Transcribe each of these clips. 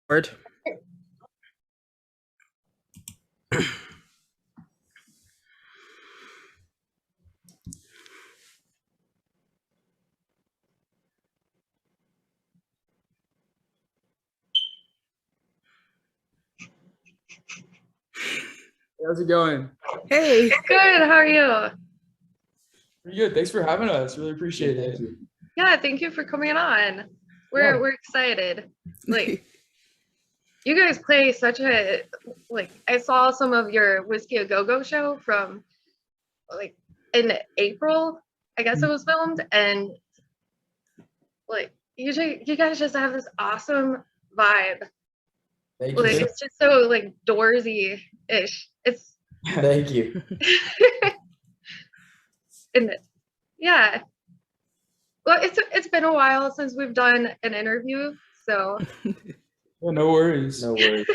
Word. How's it going? Hey. Good. How are you? Pretty good. Thanks for having us. Really appreciate it. Yeah, thank you for coming on. We're excited. Like, you guys play such a, like, I saw some of your Whiskey A Go-Go show from, like, in April, I guess it was filmed, and, like, you guys just have this awesome vibe. Thank you. Like, it's just so, like, Doorsy-ish. It's Thank you. and yeah. Well, it's been a while since we've done an interview, so. Well, no worries. No worries.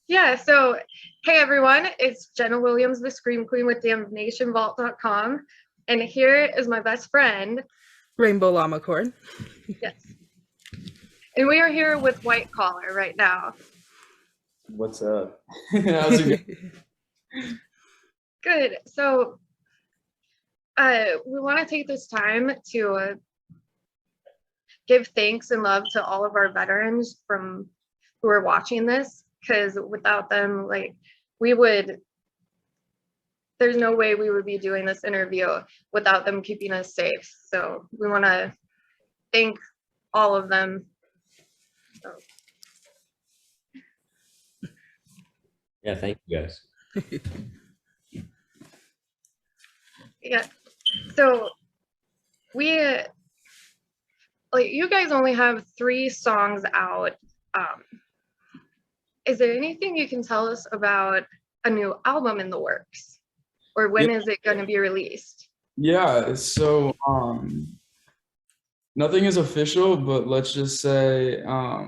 Yeah, so hey everyone, it's Jenna Williams, the Scream Queen with DamnationVault.com, and here is my best friend, Rainbow Llamacorn. yes. And we are here with WHIT3 COLLR right now. What's up? How's it going? Good. So we want to take this time to give thanks and love to all of our veterans who are watching this, because without them, like, there's no way we would be doing this interview without them keeping us safe. So we want to thank all of them. So. Yeah, thank you guys. Yeah, so we, like, you guys only have 3 songs out. Is there anything you can tell us about a new album in the works, or when is it going to be released? Yeah, so nothing is official, but let's just say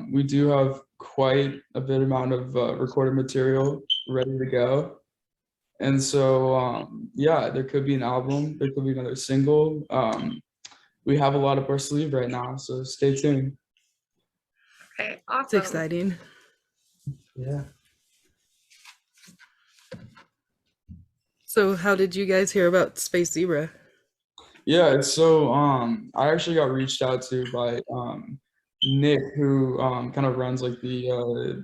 we do have quite a bit amount of recorded material ready to go. And so, yeah, there could be an album, there could be another single. We have a lot up our sleeve right now, so stay tuned. Okay, awesome. It's exciting. Yeah. So how did you guys hear about Space Zebra? Yeah, so I actually got reached out to by Nick, who kind of runs like the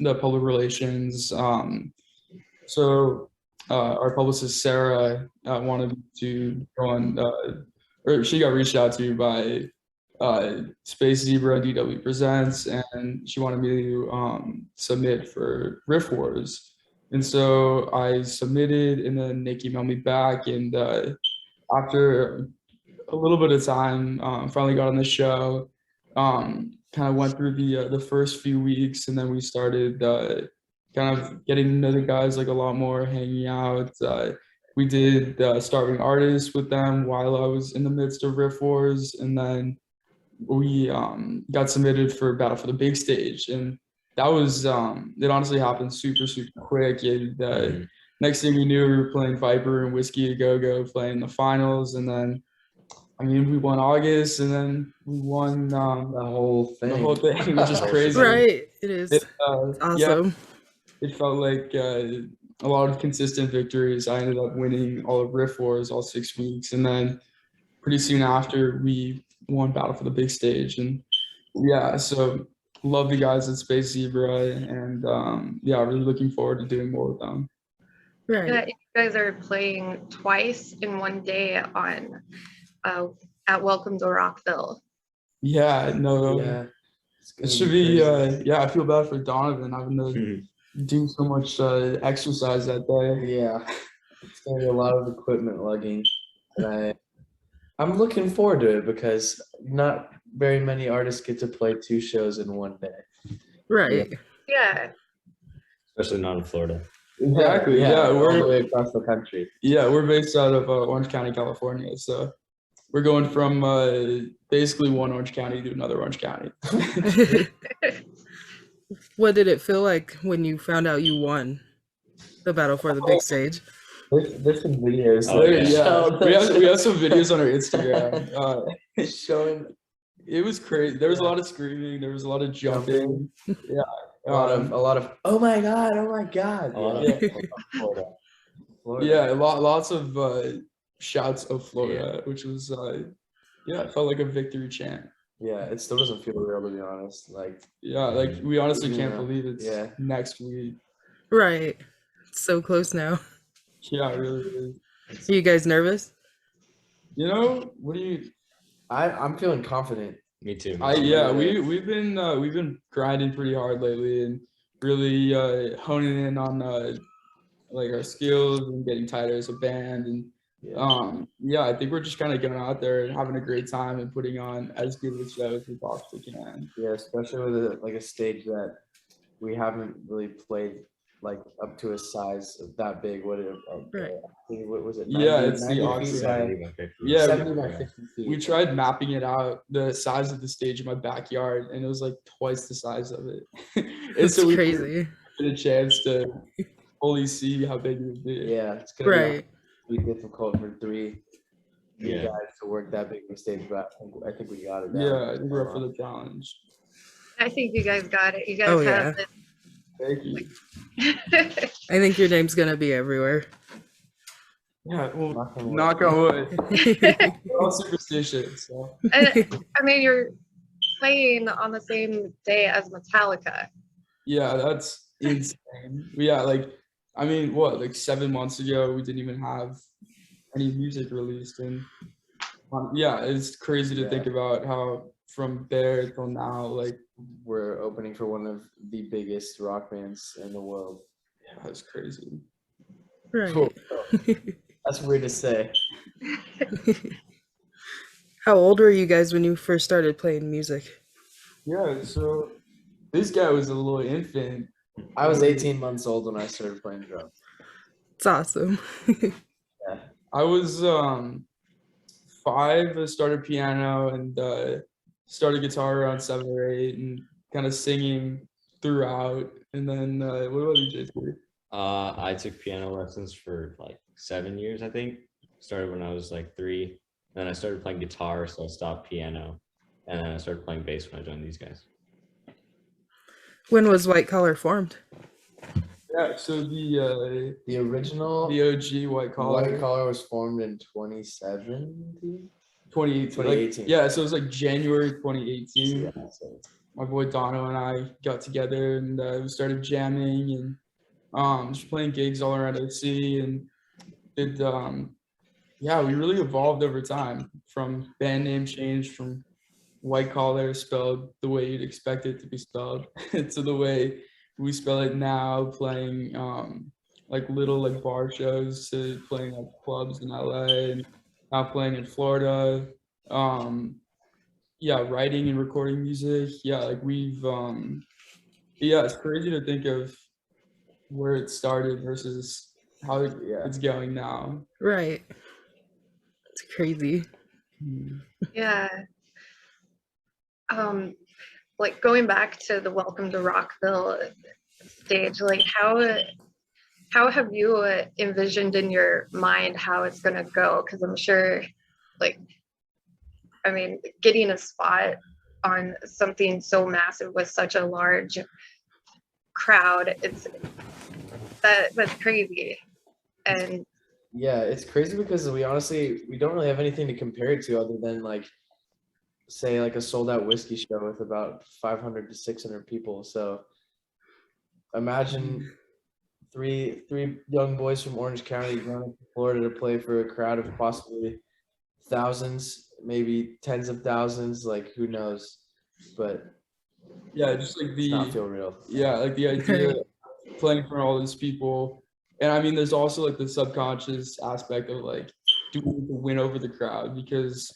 public relations. So our publicist Sarah wanted to go on, or she got reached out to by Space Zebra DW Presents, and she wanted me to submit for Riff Wars. And so I submitted, and then Nick emailed me back, and after a little bit of time, finally got on the show. Kind of went through the first few weeks, and then we started kind of getting to know the guys like a lot more, hanging out. We did Starving Artists with them while I was in the midst of Riff Wars, and then we got submitted for Battle for the Big Stage, and that was it honestly happened super quick. And next thing we knew, we were playing Viper and Whiskey A Go-Go, playing the finals, and then I mean we won August, and then we won The whole thing. which is crazy. Right, it is. Awesome. Yeah, it felt like a lot of consistent victories. I ended up winning all of Riff Wars all 6 weeks, and then pretty soon after we won Battle for the Big Stage. And yeah, so love the guys at Space Zebra, and yeah, really looking forward to doing more with them. Right. Yeah, you guys are playing twice in one day on at Welcome to Rockville. Yeah, no, Yeah. it should be yeah, I feel bad for Donovan having to do so much exercise that day. Yeah. It's gonna be a lot of equipment lugging. And I'm looking forward to it because not very many artists get to play 2 shows in one day. Right. Yeah. Especially not in Florida. Exactly. Yeah, all we're the way across the country. Yeah, we're based out of Orange County, California. So we're going from basically one Orange County to another Orange County. What did it feel like when you found out you won the Battle for the Big Stage? There's some videos. Oh, Yeah, we have some videos on our Instagram. Showing It was crazy. There was a lot of screaming. There was a lot of jumping. Yeah. A lot of oh my god, oh my god. A lot Yeah. of Florida. Yeah, lots of shouts of Florida, which was it felt like a victory chant. Yeah, it still doesn't feel real, to be honest. Like, Yeah, like we honestly can't Yeah. believe it's next week. Right. It's so close now. Yeah, it really is. Are you guys nervous? You know, what do you? I'm feeling confident. Me too. We've been grinding pretty hard lately and really honing in on like our skills and getting tighter as a band and I think we're just kind of going out there and having a great time and putting on as good of a show as we possibly can. Yeah, especially with a stage that we haven't really played like up to a size of that big. What was it? 90, Yeah, it's the 90 Oxford. feet by, 70 by 50. Yeah, 70 by 50 feet. We tried mapping it out, the size of the stage in my backyard, and it was like twice the size of it. And It's so we crazy. had a chance to fully see how big it would be. Yeah, it's gonna Right. be difficult for three Yeah. guys to work that big of a stage, but I think we got it. down. Yeah, I think we're up for the challenge. I think you guys got it. You guys Oh, have Thank you. it. I think your name's gonna be everywhere. Yeah, well, Knock on wood. knock on wood. We're all superstitious. So. And, I mean, you're playing on the same day as Metallica. Yeah, that's insane. Like 7 months ago, we didn't even have any music released, and it's crazy to think about how from there till now, like We're opening for one of the biggest rock bands in the world. yeah, it's crazy. Right. Cool. That's weird to say. How old were you guys when you first started playing music? Yeah, so this guy was a little infant. I was 18 months old when I started playing drums. It's awesome. I was 5. I started piano and started guitar around 7 or 8, and kind of singing throughout. And then what about you, JT? I took piano lessons for like 7 years, I think. Started when I was like 3. Then I started playing guitar, so I stopped piano. And then I started playing bass when I joined these guys. When was White Collar formed? Yeah, so the The OG White Collar. White Collar was formed in 2017. 2018. Yeah, so it was like January 2018. Yeah, so My boy Dono and I got together and we started jamming and just playing gigs all around OC, and it we really evolved over time from band name change from White Collar spelled the way you'd expect it to be spelled to the way we spell it now, playing like little like bar shows to playing like clubs in LA and now playing in Florida. Writing and recording music. Like we've it's crazy to think of where it started versus how it's going now. Right. It's crazy. Yeah. Like going back to the Welcome to Rockville stage, like how have you envisioned in your mind how it's gonna go? Because I'm sure, getting a spot on something so massive with such a large crowd, that's crazy. And yeah, it's crazy because we don't really have anything to compare it to other than like say like a sold out whiskey show with about 500 to 600 people. So imagine three young boys from Orange County going to Florida to play for a crowd of possibly thousands, maybe tens of thousands, like who knows, but just like it's not feel real. Like the idea of playing for all these people. And I mean, there's also like the subconscious aspect of like, do we need to win over the crowd? Because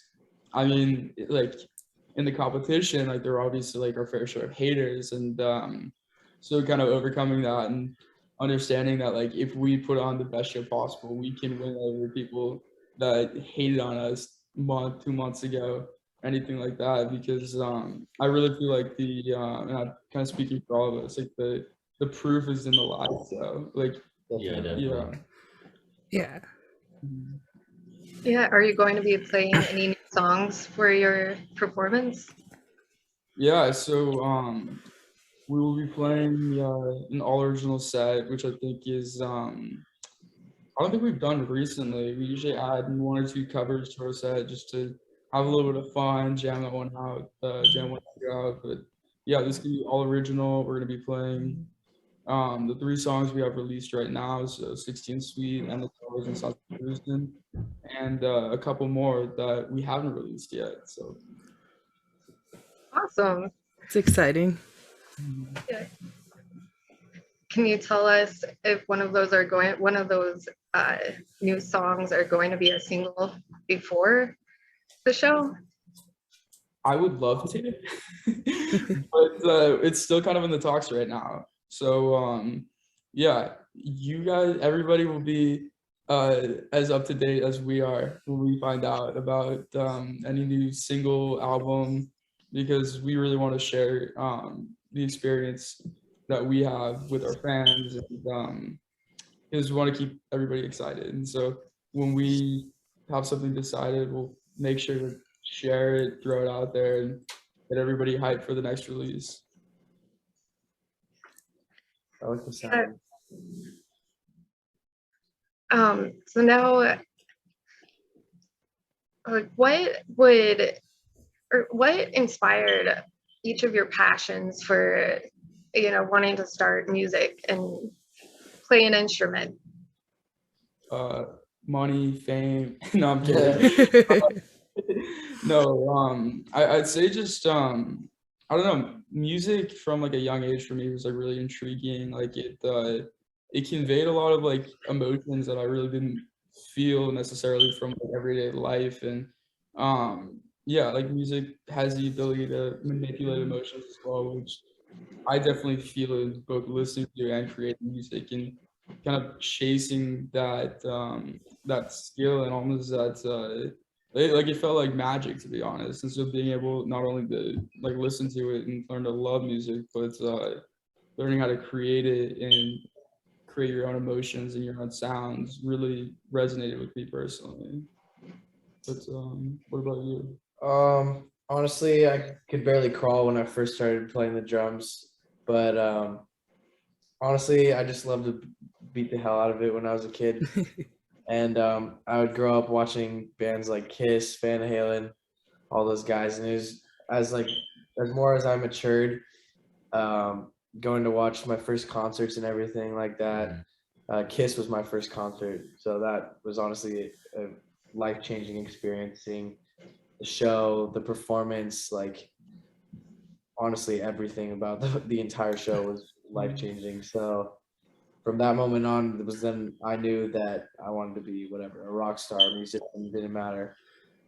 I mean, like in the competition, like there are obviously like our fair share of haters, and so kind of overcoming that and understanding that like if we put on the best show possible, we can win over people that hated on us 2 months ago, anything like that. Because I really feel like and I'm kind of speaking for all of us, like the proof is in the live show. Like Definitely. Yeah. yeah, are you going to be playing any new songs for your performance? Yeah, so we will be playing an all original set, which I think is I don't think we've done recently. We usually add one or two covers to our set just to have a little bit of fun, jam that one out, jam one out. But yeah, this is gonna be all original. We're gonna be playing the three songs we have released right now, so 16 Sweet and the Colors and South Jerusalem, and a couple more that we haven't released yet. So Awesome. It's exciting. Can you tell us if one of those new songs are going to be a single before the show? I would love to, but it's still kind of in the talks right now. So yeah, you guys, everybody will be as up to date as we are when we find out about any new single album, because we really want to share the experience that we have with our fans, and because we want to keep everybody excited. And so when we have something decided, we'll make sure to share it, throw it out there, and get everybody hyped for the next release. I like the sound. So now, like, what inspired each of your passions for, wanting to start music and play an instrument? Money, fame. No, I'm kidding. No, I'd say just I don't know, music from like a young age for me was like really intriguing. Like it conveyed a lot of like emotions that I really didn't feel necessarily from like, everyday life. And yeah, like music has the ability to manipulate emotions as well, which I definitely feel in both listening to and creating music, and kind of chasing that skill, and almost it felt like magic, to be honest. And so being able not only to like listen to it and learn to love music, but learning how to create it and create your own emotions and your own sounds really resonated with me personally. But what about you? Honestly, I could barely crawl when I first started playing the drums, but honestly, I just loved to beat the hell out of it when I was a kid. And I would grow up watching bands like Kiss, Van Halen, all those guys, and it was as more as I matured, going to watch my first concerts and everything like that. Kiss was my first concert, so that was honestly a life-changing experience. Seeing the show, the performance, like honestly everything about the entire show was life-changing. So from that moment on, it was then I knew that I wanted to be whatever, a rock star, musician, didn't matter.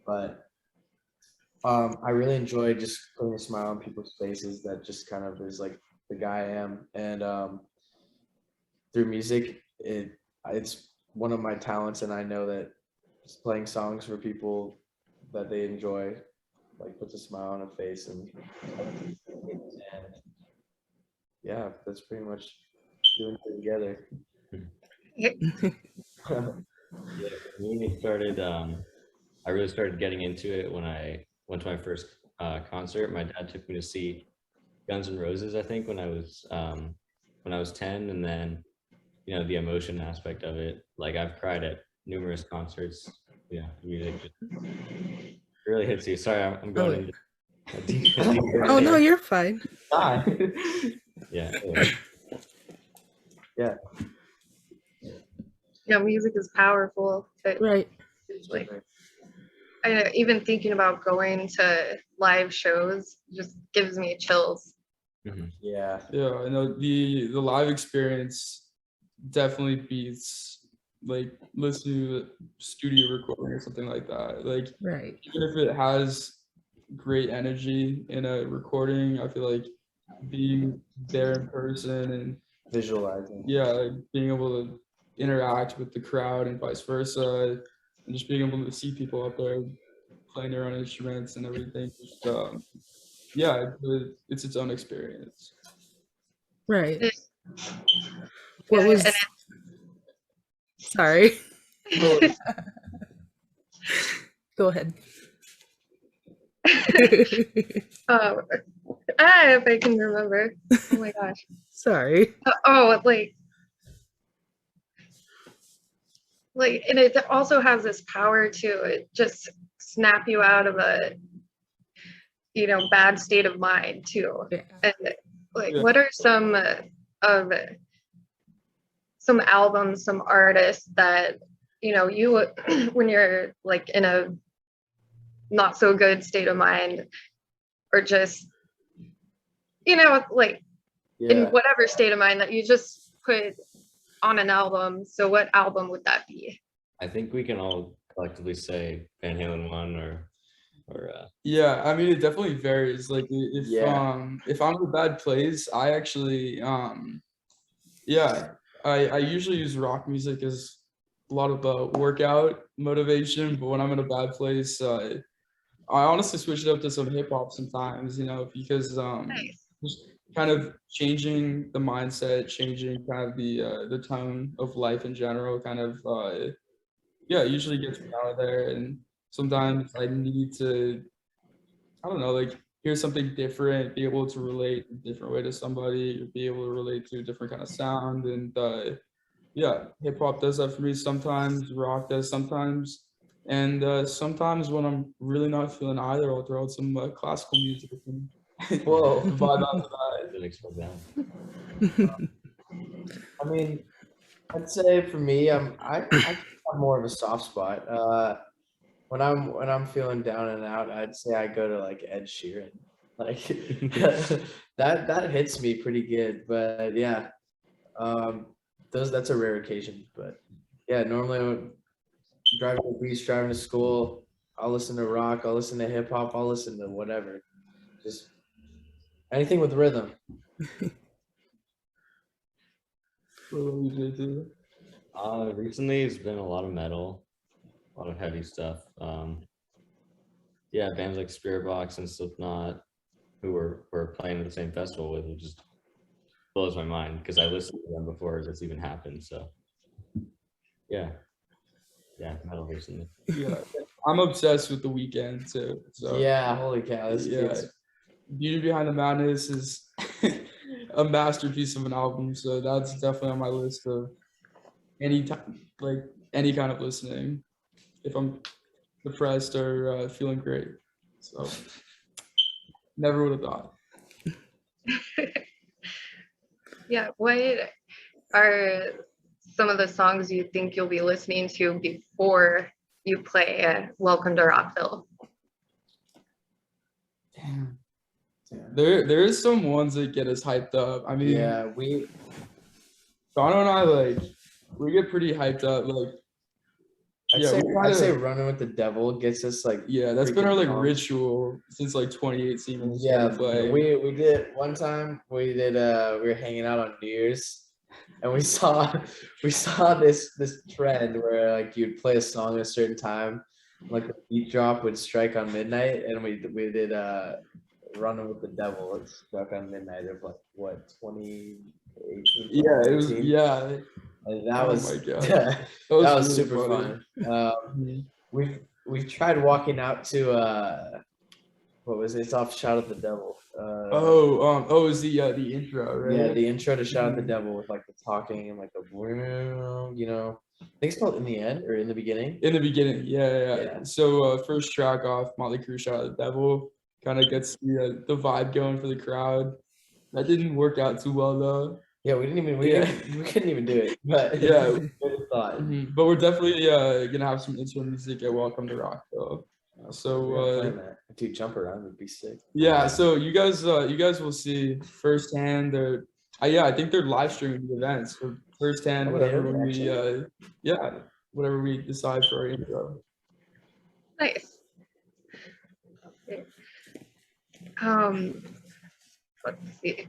But I really enjoyed just putting a smile on people's faces. That just kind of is like the guy I am. And through music, it's one of my talents, and I know that just playing songs for people that they enjoy like puts a smile on a face. And yeah, that's pretty much doing it together. Yeah, me started. I really started getting into it when I went to my first concert. My dad took me to see Guns N' Roses, I think, when I was 10, and then the emotion aspect of it. Like I've cried at numerous concerts. Yeah, music just really hits you. Sorry, I'm going into a deeper Oh no, you're fine. Yeah. Yeah. Yeah, music is powerful. Right. Like, even thinking about going to live shows just gives me chills. Yeah. Yeah, I know the live experience definitely beats like listening to a studio recording or something like that. Like Right. even if it has great energy in a recording, I feel like being there in person and Visualizing. yeah, like being able to interact with the crowd and vice versa, and just being able to see people up there playing their own instruments and everything. Just, yeah, it's its own experience. Right. It- What yeah, was and sorry. Go ahead. uh, If I can remember. Oh my gosh. Sorry. Oh, and it also has this power to just snap you out of a bad state of mind too. Yeah. And Yeah. what are of some albums, some artists that you when you're like in a not so good state of mind, or just like in Yeah. whatever state of mind that you just put on an album? So what album would that be? I think we can all collectively say Van Halen 1 or Yeah, I mean, it definitely varies. Like Yeah. if I'm in a bad place, I actually yeah, I usually use rock music as a lot of workout motivation, but when I'm in a bad place, I honestly switch it up to some hip hop sometimes, because Nice. just kind of changing the mindset, changing kind of the tone of life in general, kind of yeah, it usually gets me out of there. And sometimes I need to, I don't know, like hear something different, be able to relate a different way to somebody, or be able to relate to a different kind of sound. And yeah, hip hop does that for me sometimes, rock does sometimes. And sometimes when I'm really not feeling either, I'll throw out some classical music and Whoa. vibe out to I that. didn't expect that. I mean, I'd say for me, I have more of a soft spot. When I'm feeling down and out, I'd say I go to like Ed Sheeran. Like that hits me pretty good. But yeah, that's a rare occasion. But yeah, normally when driving to the beach, driving to school, I'll listen to rock, I'll listen to hip hop, I'll listen to whatever. Just anything with rhythm. What do you do? Recently it's been a lot of metal, a lot of heavy stuff. Yeah, bands like Spirit Box and Slipknot, who were playing at the same festival with, it just blows my mind because I listened to them before this even happened. So yeah, metal recently. Yeah, I'm obsessed with The Weeknd too. So Yeah, holy cow, this yeah, kid's Beauty Behind the Madness is a masterpiece of an album. So that's definitely on my list of any time, like any kind of listening. If I'm depressed or feeling great, so never would have thought. Yeah, what are some of the songs you think you'll be listening to before you play Welcome to Rockville? Damn. There is some ones that get us hyped up. I mean, yeah, Dono and I we get pretty hyped up. Like, I'd say Running with the Devil gets us like yeah, that's been our like pumped. ritual since like 2018 when we Yeah, started playing. we did one time. We were hanging out on New Year's, and we saw this trend where like you'd play a song at a certain time, like the beat drop would strike on midnight, and we did Running with the Devil. It struck on midnight of like what 2018. Yeah, it was 2019? yeah. And that Oh was my God. that That was really super funny. fun. We've tried walking out to what was it? It's off Shout at the Devil. Oh, is the intro, right? Yeah, the intro to Shout at the Devil with like the talking and like the I think it's called In the End or In the Beginning. In the beginning, yeah. Yeah. So first track off, Motley Crue, Shout at the Devil, kind of gets the vibe going for the crowd. That didn't work out too well though. Yeah, we couldn't even do it. But Yeah. we thought. But we're definitely gonna have some intro music at Welcome to Rockville. Dude, Jump Around would be sick. Yeah, so you guys will see firsthand. I think they're live streaming the events for firsthand. Whatever we decide for our intro. Nice. Okay. Let's see.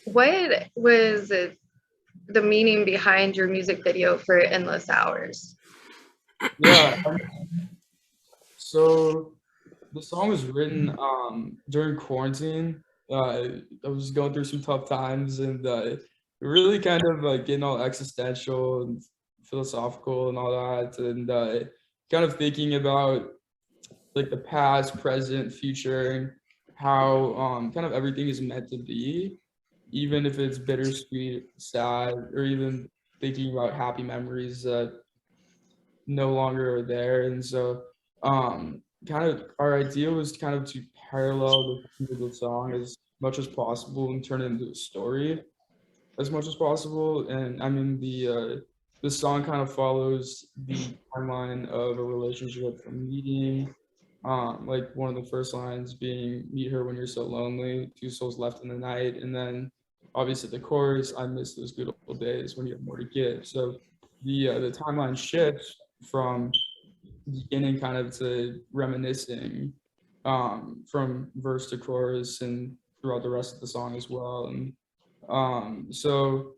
What was the meaning behind your music video for Endless Hours? Yeah. So the song was written during quarantine. I was going through some tough times and really kind of like getting all existential and philosophical and all that, and kind of thinking about like the past, present, future, and how kind of everything is meant to be, even if it's bittersweet, sad, or even thinking about happy memories that no longer are there. And so kind of our idea was kind of to parallel the song as much as possible and turn it into a story as much as possible. And I mean the song kind of follows the timeline of a relationship from meeting. Like one of the first lines being "Meet her when you're so lonely, two souls left in the night," and then obviously the chorus, "I miss those good old days when you have more to give." So the timeline shifts from beginning kind of to reminiscing from verse to chorus and throughout the rest of the song as well. And so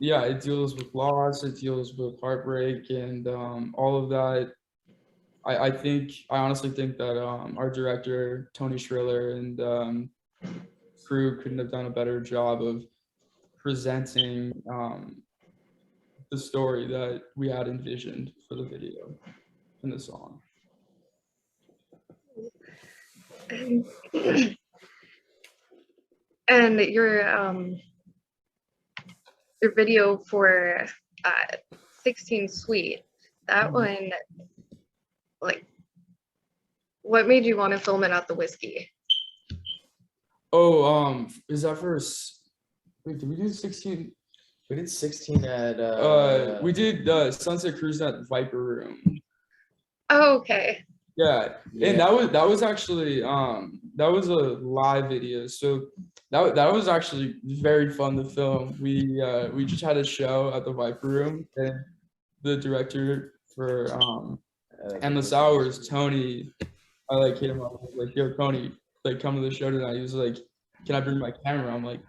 yeah, it deals with loss, it deals with heartbreak, and all of that. I honestly think that our director Tony Shriller and crew couldn't have done a better job of presenting the story that we had envisioned for the video in the song. And your video for 16 Sweet, that one, like, what made you want to film it at the Whiskey? Oh, is that for wait, did we do 16? We did 16 at We did Sunset Cruise at Viper Room. Oh, okay. Yeah, and that was actually that was a live video, so that was actually very fun to film. We just had a show at the Viper Room, and the director for Endless Hours, Tony, I like hit him up. I was like, "Yo, Tony, like come to the show tonight." He was like, "Can I bring my camera?" I'm like,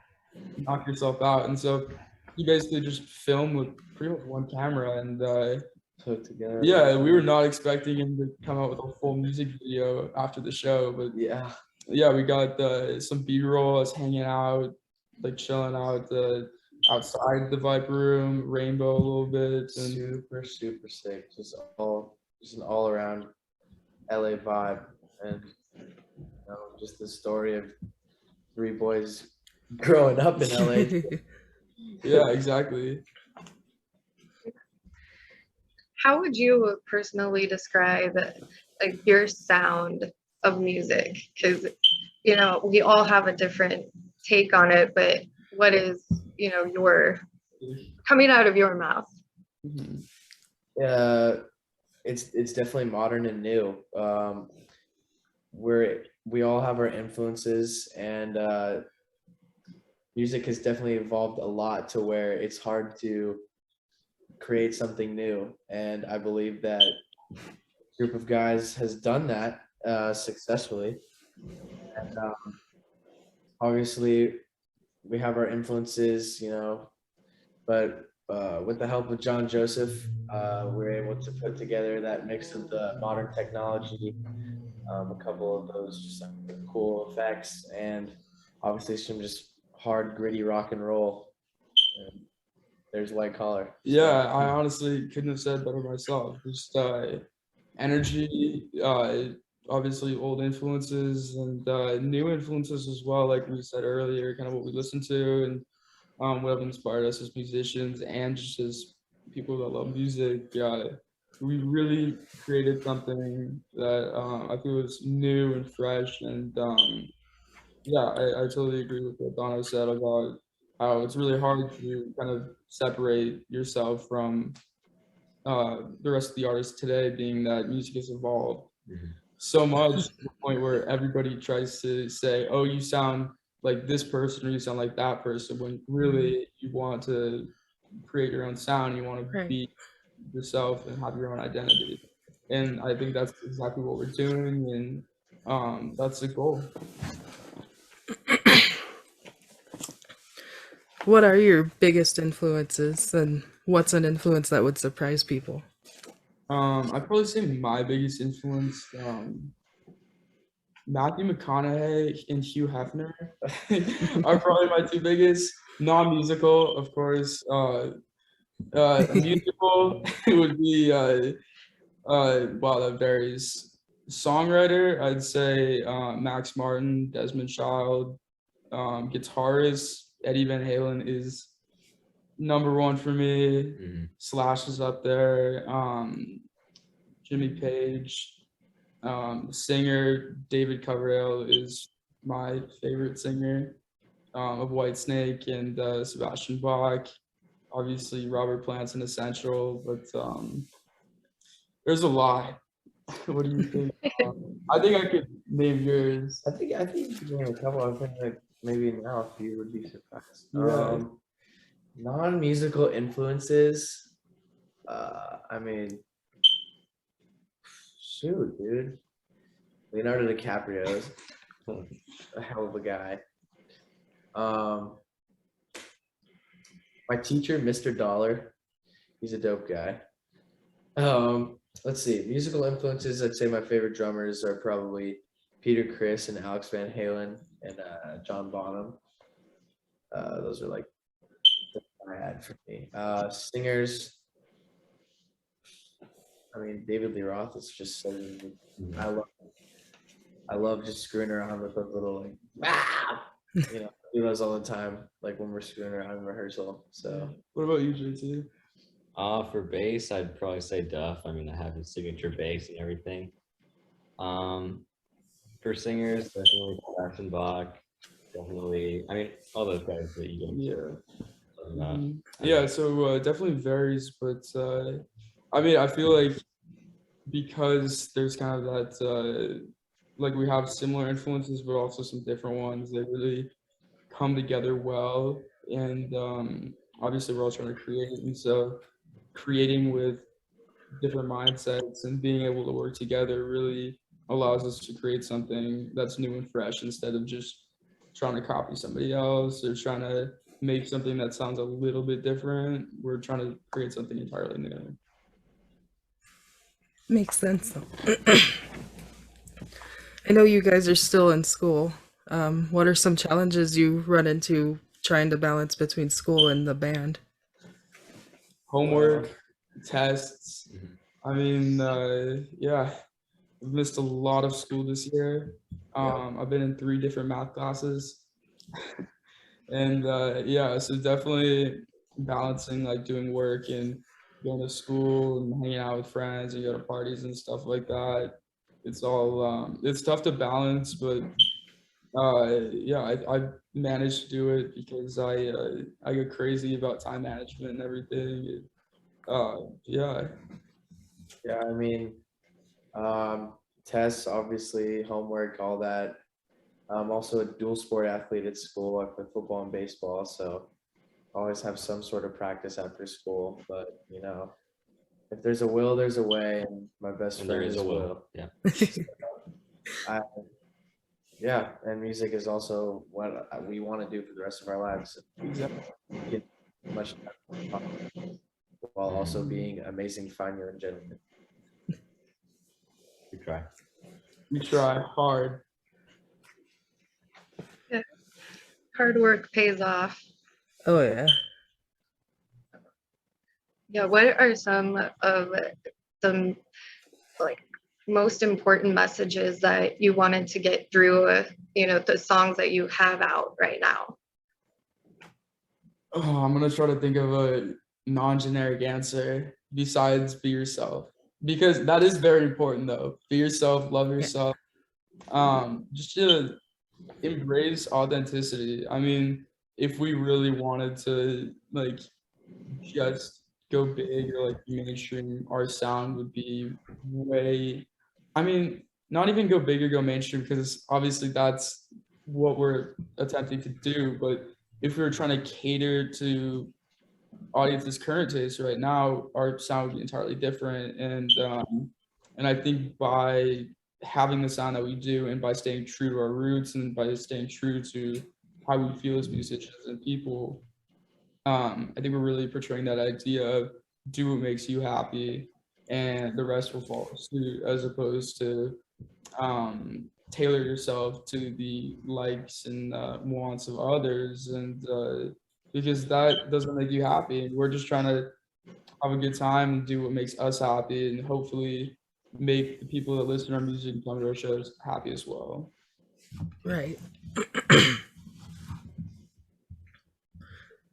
"Knock yourself out." And so he basically just filmed with pretty much one camera, and put together. yeah, we were not expecting him to come out with a full music video after the show, but yeah, we got some B-roll, us hanging out, like chilling out outside the Viper Room, Rainbow a little bit, and super sick. Just an all around LA vibe, and just the story of 3 boys growing up in LA. Yeah, exactly. How would you personally describe like your sound of music? Because we all have a different take on it, but what is your coming out of your mouth? It's definitely modern and new. We all have our influences, and music has definitely evolved a lot to where it's hard to create something new, and I believe that group of guys has done that successfully. And obviously we have our influences, but with the help of John Joseph, we're able to put together that mix of the modern technology, a couple of those just cool effects, and obviously some just hard, gritty rock and roll. And there's White Collar. Yeah, I honestly couldn't have said better myself. Just energy, obviously old influences and new influences as well, like we said earlier, kind of what we listen to and what have inspired us as musicians and just as people that love music. We really created something that I feel is new and fresh, and I totally agree with what Dono said about how it's really hard to kind of separate yourself from the rest of the artists today, being that music has evolved so much to the point where everybody tries to say, "Oh, you sound like this person or you sound like that person," when really you want to create your own sound, you want to be yourself and have your own identity. And I think that's exactly what we're doing, and that's the goal. What are your biggest influences, and what's an influence that would surprise people? I'd probably say my biggest influence, Matthew McConaughey and Hugh Hefner are probably my 2 biggest. Non-musical, of course. Musical would be wow, that varies Songwriter, I'd say Max Martin, Desmond Child. Guitarist, Eddie Van Halen is number one for me. Mhm. Slash is up there. Jimmy Page. Singer, David Coverdale is my favorite singer of Whitesnake, and Sebastian Bach. Obviously, Robert Plant's an essential, but there's a lot. What do you think? I think I could name yours. I think you could name a couple. I think like maybe now a few would be surprised. Yeah. Non-musical influences. I mean, shoot, dude. Leonardo DiCaprio is a hell of a guy. My teacher, Mr. Dollar, he's a dope guy. Let's see, musical influences. I'd say my favorite drummers are probably Peter Criss and Alex Van Halen and John Bonham. Those are like I had for me. Singers. I mean, David Lee Roth is just so unique. I love just screwing around with those little like, you know, I do those all the time, like when we're screwing around in rehearsal. So, What about you, JT? For bass, I'd probably say Duff. I mean, I have his signature bass and everything. For singers, definitely Sebastian Bach. Definitely, I mean, all those guys that you Yeah. Yeah, so definitely varies, but I mean, I feel like because there's kind of that, like we have similar influences, but also some different ones that really come together well. And obviously, we're all trying to create, and so creating with different mindsets and being able to work together really allows us to create something that's new and fresh instead of just trying to copy somebody else or trying to make something that sounds a little bit different. We're trying to create something entirely new. Makes sense though. I know you guys are still in school. What are some challenges you run into trying to balance between school and the band? Homework, tests. I mean, yeah, I've missed a lot of school this year. I've been in 3 different math classes. And yeah, so definitely balancing like doing work and going to school and hanging out with friends and go to parties and stuff like that. It's all it's tough to balance, but yeah, I managed to do it because I get crazy about time management and everything. Yeah. yeah, I mean, tests, obviously, homework, all that. I'm also a dual sport athlete at school. I play football and baseball, so I always have some sort of practice after school. But you know, if there's a will, there's a way, and my best And friend there is is a will. Will. Yeah. I, yeah, and music is also what we want to do for the rest of our lives. Exactly. Get much while also being amazing, fine young gentlemen. We try. We try hard. Hard work pays off. Oh yeah. Yeah, what are some of the like most important messages that you wanted to get through, you know, the songs that you have out right now? Oh, I'm gonna try to think of a non-generic answer besides be yourself, because that is very important though. Be yourself, love yourself. Just to embrace authenticity. I mean, if we really wanted to like just go big or like mainstream, our sound would be way, I mean, not even go big or go mainstream, because obviously that's what we're attempting to do. But if we were trying to cater to audience's current taste right now, our sound would be entirely different. And I think by having the sound that we do and by staying true to our roots and by staying true to how we feel as musicians and people, I think we're really portraying that idea of do what makes you happy and the rest will follow suit, as opposed to tailor yourself to the likes and wants of others. And because that doesn't make you happy. And we're just trying to have a good time and do what makes us happy. And hopefully make the people that listen to our music and come to our shows happy as well. Right.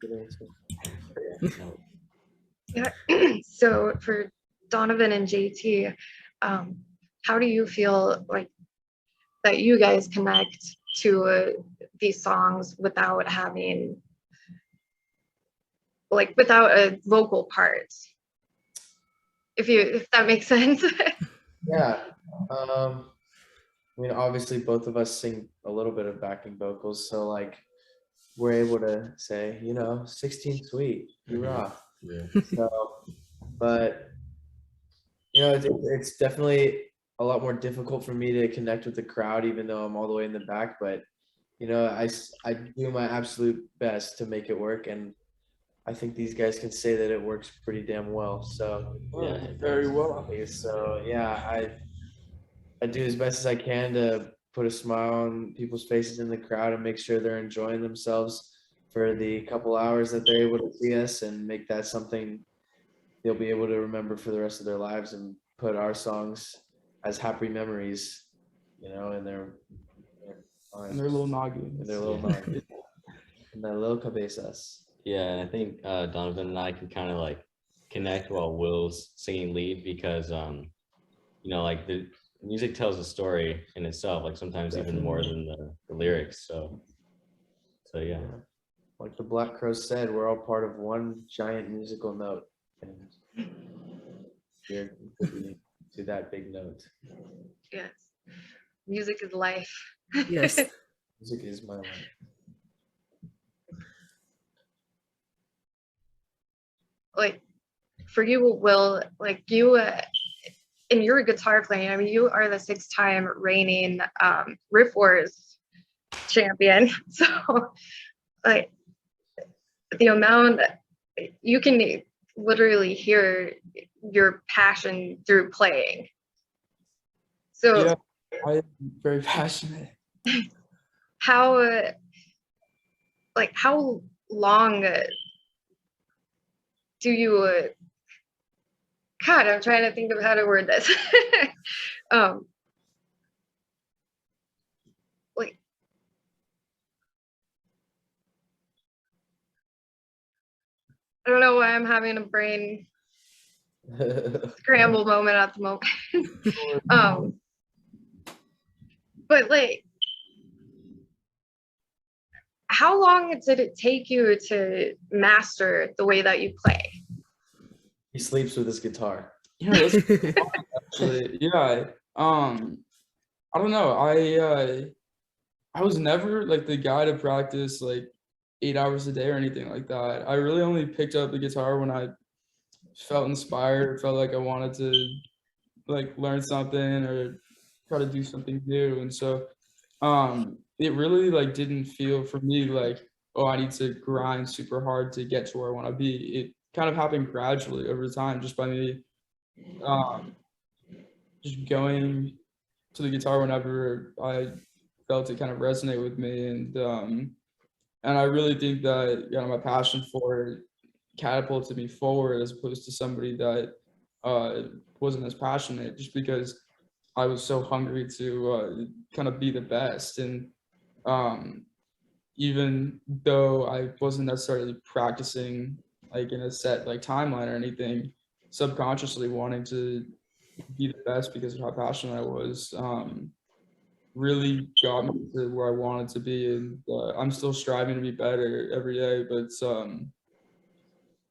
Good answer. No, Yeah. So for Donovan and JT, how do you feel like that you guys connect to these songs without having, like, without a vocal part? If that makes sense. Yeah. I mean, obviously, both of us sing a little bit of backing vocals, so like we're able to say, 16 sweet, hurrah. yeah. So, but it's definitely a lot more difficult for me to connect with the crowd, even though I'm all the way in the back. But I do my absolute best to make it work, and I think these guys can say that it works pretty damn well. So, Yeah, Very well. so yeah, I do as best as I can to put a smile on people's faces in the crowd and make sure they're enjoying themselves for the couple hours that they're able to see us, and make that something they'll be able to remember for the rest of their lives, and put our songs as happy memories, in their And they're a little noggy. in their little Yeah. mind, in their little cabezas. Yeah, and I think Donovan and I can kind of like connect while Will's singing lead because like the music tells a story in itself, like sometimes even more than the lyrics. So yeah. Like the Black Crows said, we're all part of one giant musical note, and you're contributing to that big note. Yes. Music is life. Yes. Music is my life. Like for you, Will, like you in your guitar playing, I mean, you are the 6-time reigning Riff Wars champion. So like the amount you can literally hear your passion through playing. So Yeah, I'm very passionate. how how long do you God, I'm trying to think of how to word this. Like I don't know why I'm having a brain scramble moment at the moment. But like, how long did it take you to master the way that you play? He sleeps with his guitar. Yeah, that's actually, yeah. I don't know. I was never like the guy to practice like 8 hours a day or anything like that. I really only picked up the guitar when I felt inspired, felt like I wanted to like learn something or try to do something new. And so it really like didn't feel for me like, oh, I need to grind super hard to get to where I want to be. It kind of happened gradually over time, just by me just going to the guitar whenever I felt it kind of resonate with me. And I really think that my passion for it catapulted me forward as opposed to somebody that wasn't as passionate, just because I was so hungry to kind of be the best. And even though I wasn't necessarily practicing like in a set like timeline or anything, subconsciously wanting to be the best because of how passionate I was, really got me to where I wanted to be. And I'm still striving to be better every day, but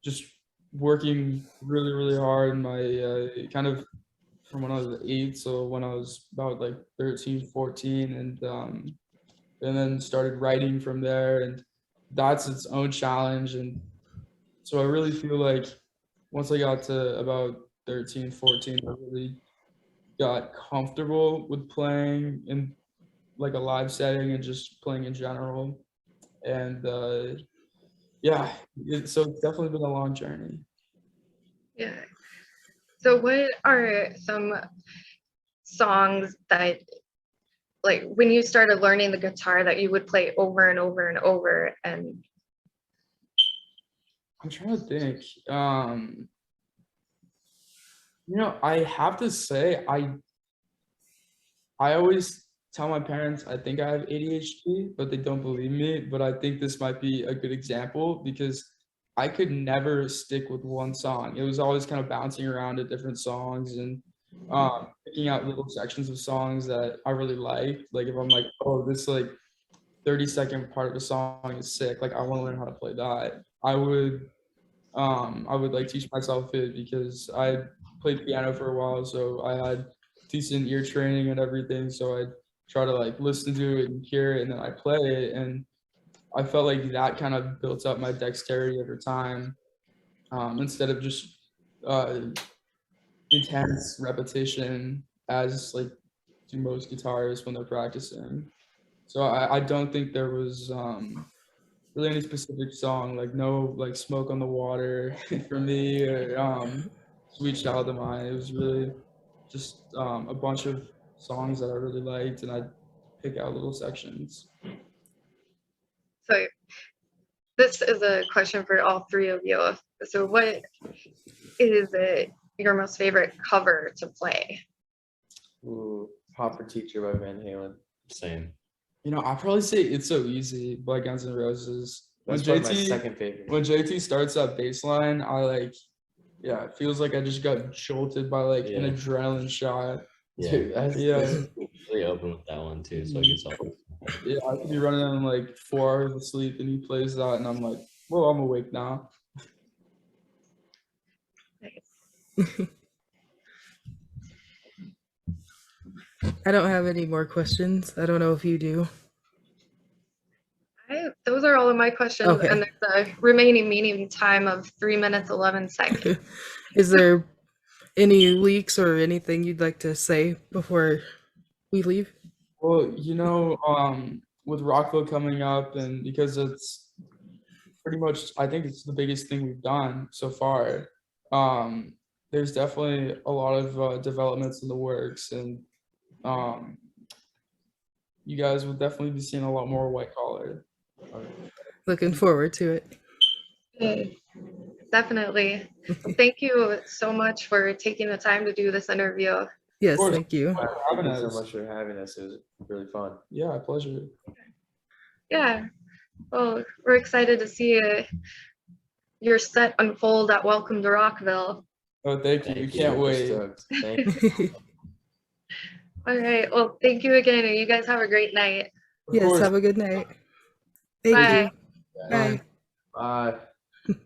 just working really, really hard. My kind of from when I was 8, so when I was about like 13, 14, and then started writing from there, and that's its own challenge. And so I really feel like once I got to about 13, 14, I really got comfortable with playing in like a live setting and just playing in general. And yeah, so it's definitely been a long journey. Yeah. So what are some songs that, like, when you started learning the guitar, that you would play over and over and over? And I'm trying to think. You know, I have to say, I always tell my parents I think I have ADHD, but they don't believe me. But I think this might be a good example because I could never stick with one song. It was always kind of bouncing around to different songs and picking out little sections of songs that I really liked. Like if I'm like, oh, this like 30-second part of the song is sick, like I want to learn how to play that. I would like teach myself it because I played piano for a while, so I had decent ear training and everything. So I'd try to like listen to it and hear it, and then I play it, and I felt like that kind of built up my dexterity over time, instead of just uh, intense repetition as like do most guitarists when they're practicing. So I don't think there was really any specific song, like no like Smoke on the Water for me or Sweet Child of Mine. It was really just a bunch of songs that I really liked, and I'd pick out little sections. So this is a question for all three of you. So what is your most favorite cover to play? Ooh, Hopper Teacher by Van Halen. Same. You know, I'd probably say It's So Easy by Guns N' Roses. That's probably my second favorite. When JT starts that bass line, I like, yeah, it feels like I just got jolted by like an adrenaline shot. Yeah, Dude, that's really open with that one too, so it gets all. Yeah, I could be running on like 4 hours of sleep, and he plays that, and I'm like, well, I'm awake now. I don't have any more questions. I don't know if you do. Those are all of my questions, Okay. and there's a remaining meeting time of 3 minutes 11 seconds. Is there any leaks or anything you'd like to say before we leave? Well, you know, with Rockville coming up, and because it's pretty much, I think it's the biggest thing we've done so far. There's definitely a lot of developments in the works, and you guys will definitely be seeing a lot more White Collar. Looking forward to it. Definitely. Thank you so much for taking the time to do this interview. Yes, course. thank you. Having Thank you us. so much for having us. It was really fun. Yeah, pleasure. Yeah. Well, we're excited to see your set unfold at Welcome to Rockville. Oh, thank you. We can't We're wait. stoked. Thank you. All right. Well, thank you again, and you guys have a great night. Of Yes, course. have a good night. Thank Bye. you. Bye. Bye.